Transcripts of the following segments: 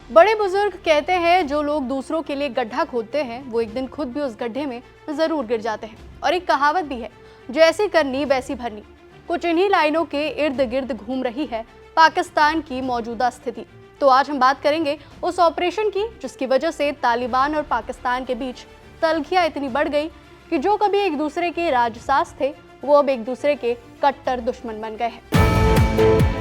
बड़े बुजुर्ग कहते हैं जो लोग दूसरों के लिए गड्ढा खोदते हैं वो एक दिन खुद भी उस गड्ढे में जरूर गिर जाते हैं। और एक कहावत भी है, जैसी करनी वैसी भरनी। कुछ इन्हीं लाइनों के इर्द गिर्द घूम रही है पाकिस्तान की मौजूदा स्थिति। तो आज हम बात करेंगे उस ऑपरेशन की जिसकी वजह से तालिबान और पाकिस्तान के बीच तलखियां इतनी बढ़ गई कि जो कभी एक दूसरे के राजसास थे वो अब एक दूसरे के कट्टर दुश्मन बन गए हैं।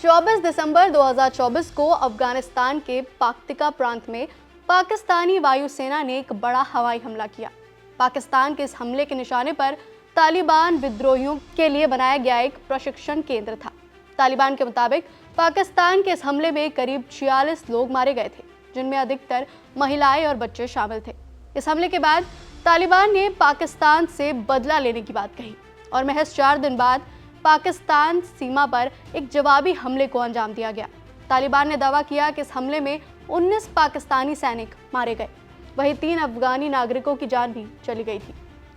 24 दिसंबर 2024 को अफगानिस्तान के पाक्तिका प्रांत में पाकिस्तानी वायुसेना ने एक बड़ा हवाई हमला किया। पाकिस्तान के इस हमले के निशाने पर तालिबान विद्रोहियों के लिए बनाया गया एक प्रशिक्षण केंद्र था। तालिबान के मुताबिक पाकिस्तान के इस हमले में करीब 46 लोग मारे गए थे, जिनमें अधिकतर महिलाएं और बच्चे शामिल थे। इस हमले के बाद तालिबान ने पाकिस्तान से बदला लेने की बात कही और महज 4 दिन बाद पाकिस्तान सीमा पर एक जवाबी हमले को अंजाम दिया गया। तालिबान ने दावा किया कि इस हमले में 19 पाकिस्तानी सैनिक मारे गए, वहीं 3 अफगानी नागरिकों की जान भी चली गई थी।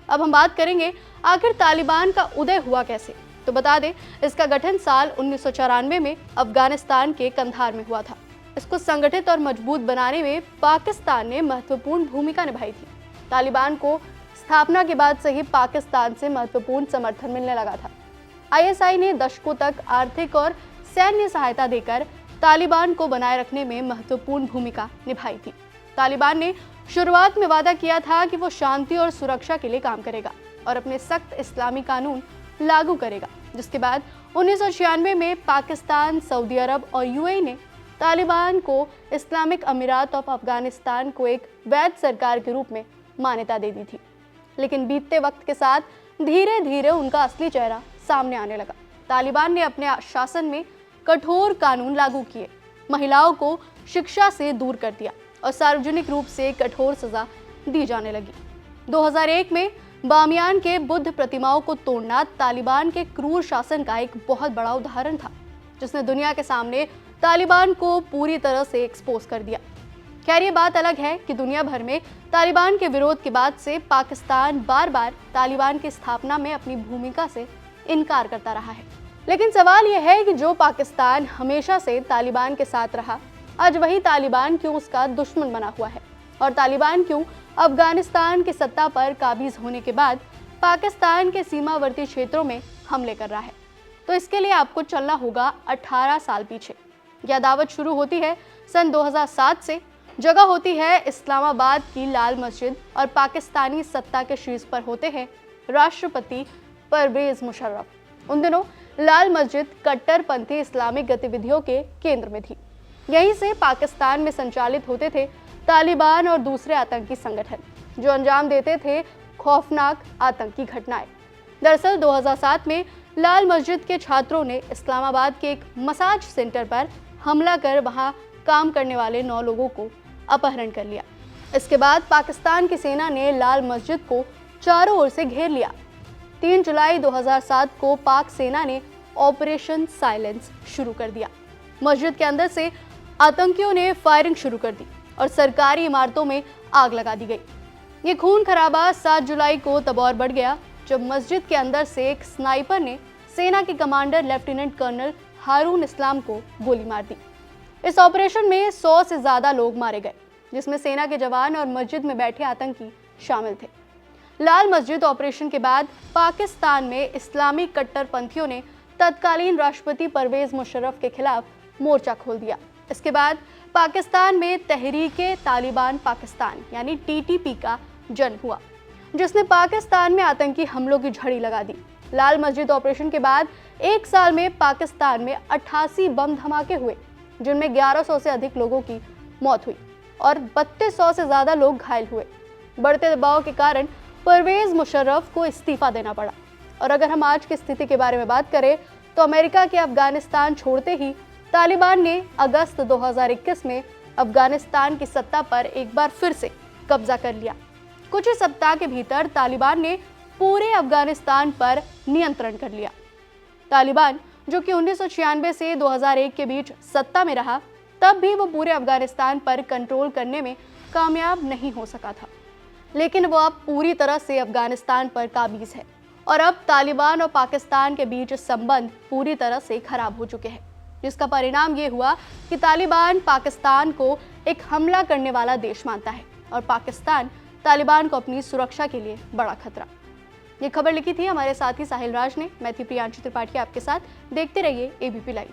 अब हम बात करेंगे आखिर तालिबान का उदय हुआ कैसे। तो बता दें, इसका गठन साल 1994 में अफगानिस्तान के कंधार में हुआ था। इसको संगठित और मजबूत बनाने में पाकिस्तान ने महत्वपूर्ण भूमिका निभाई थी। तालिबान को स्थापना के बाद से ही पाकिस्तान से महत्वपूर्ण समर्थन मिलने लगा था। आईएसआई ने दशकों तक आर्थिक और सैन्य सहायता देकर तालिबान को बनाए रखने में महत्वपूर्ण भूमिका निभाई थी। तालिबान ने शुरुआत में वादा किया था कि वो शांति और सुरक्षा के लिए काम करेगा और अपने सख्त इस्लामी कानून लागू करेगा, जिसके बाद 1996 में पाकिस्तान, सऊदी अरब और यूएई ने तालिबान को इस्लामिक अमीरात ऑफ अफगानिस्तान को एक वैध सरकार के रूप में मान्यता दे दी थी। लेकिन बीतते वक्त के साथ धीरे धीरे उनका असली चेहरा सामने आने लगा। तालिबान ने अपने शासन में कठोर कानून लागू किए, महिलाओं को शिक्षा से दूर कर दिया और सार्वजनिक रूप से कठोर सजा दी जाने लगी। 2001 में बामियान के बुद्ध प्रतिमाओं को तोड़ना तालिबान के क्रूर शासन का एक बहुत बड़ा उदाहरण था, जिसने दुनिया के सामने तालिबान को पूरी तरह से एक्सपोज कर दिया। खैर, ये बात अलग है कि दुनिया भर में तालिबान के विरोध के बाद से पाकिस्तान बार बार तालिबान की स्थापना में अपनी भूमिका से इनकार करता रहा है। लेकिन सवाल यह है कि जो पाकिस्तान हमेशा से तालिबान के साथ रहा, आज वही तालिबान क्यों उसका दुश्मन बना हुआ है, और तालिबान क्यों अफगानिस्तान की सत्ता पर काबिज होने के बाद पाकिस्तान के सीमावर्ती क्षेत्रों में हमले कर रहा है। तो इसके लिए आपको चलना होगा 18 साल पीछे। यह दावत शुरू होती है सन 2007 से। जगह होती है इस्लामाबाद की लाल मस्जिद और पाकिस्तानी सत्ता के शीर्ष पर होते हैं राष्ट्रपति परवेज मुशर्रफ। उन दिनों लाल मस्जिद कट्टरपंथी इस्लामिक गतिविधियों के केंद्र में थी। यहीं से पाकिस्तान में संचालित होते थे तालिबान और दूसरे आतंकी संगठन, जो अंजाम देते थे खौफनाक आतंकी घटनाएं। दरअसल 2007 में लाल मस्जिद के छात्रों ने इस्लामाबाद के एक मसाज सेंटर पर हमला कर वहां काम करने वाले 9 लोगों को अपहरण कर लिया। इसके बाद पाकिस्तान की सेना ने लाल मस्जिद को चारों ओर से घेर लिया। 3 जुलाई 2007 को पाक सेना ने ऑपरेशन साइलेंस शुरू कर दिया। मस्जिद के अंदर से आतंकियों ने फायरिंग शुरू कर दी और सरकारी इमारतों में आग लगा दी गई। ये खून खराबा 7 जुलाई को तब और बढ़ गया जब मस्जिद के अंदर से एक स्नाइपर ने सेना के कमांडर लेफ्टिनेंट कर्नल हारून इस्लाम को गोली मार दी। इस ऑपरेशन में 100 से ज्यादा लोग मारे गए, जिसमें सेना के जवान और मस्जिद में बैठे आतंकी शामिल थे। लाल मस्जिद ऑपरेशन के बाद पाकिस्तान में इस्लामी कट्टरपंथियों ने तत्कालीन राष्ट्रपति परवेज मुशर्रफ के खिलाफ मोर्चा खोल दिया। इसके बाद पाकिस्तान में तहरीके तालिबान पाकिस्तान यानी टीटीपी का जन्म हुआ, जिसने पाकिस्तान में आतंकी हमलों की झड़ी लगा दी। लाल मस्जिद ऑपरेशन के बाद 1 साल में पाकिस्तान में 88 बम धमाके हुए, जिनमें 1100 से अधिक लोगों की मौत हुई और 3200 से ज्यादा लोग घायल हुए। बढ़ते दबाव के कारण परवेज मुशर्रफ को इस्तीफा देना पड़ा। और अगर हम आज की स्थिति के बारे में बात करें तो अमेरिका के अफगानिस्तान छोड़ते ही तालिबान ने अगस्त 2021 में अफगानिस्तान की सत्ता पर एक बार फिर से कब्जा कर लिया। कुछ ही सप्ताह के भीतर तालिबान ने पूरे अफगानिस्तान पर नियंत्रण कर लिया। तालिबान, जो कि 1996 से 2001 के बीच सत्ता में रहा, तब भी वो पूरे अफगानिस्तान पर कंट्रोल करने में कामयाब नहीं हो सका था। लेकिन वो अब पूरी तरह से अफगानिस्तान पर काबिज है और अब तालिबान और पाकिस्तान के बीच संबंध पूरी तरह से खराब हो चुके हैं, जिसका परिणाम ये हुआ कि तालिबान पाकिस्तान को एक हमला करने वाला देश मानता है और पाकिस्तान तालिबान को अपनी सुरक्षा के लिए बड़ा खतरा। ये खबर लिखी थी हमारे साथी साहिल राज ने। मैं थी प्रियांशु त्रिपाठी आपके साथ। देखते रहिए एबीपी लाइव।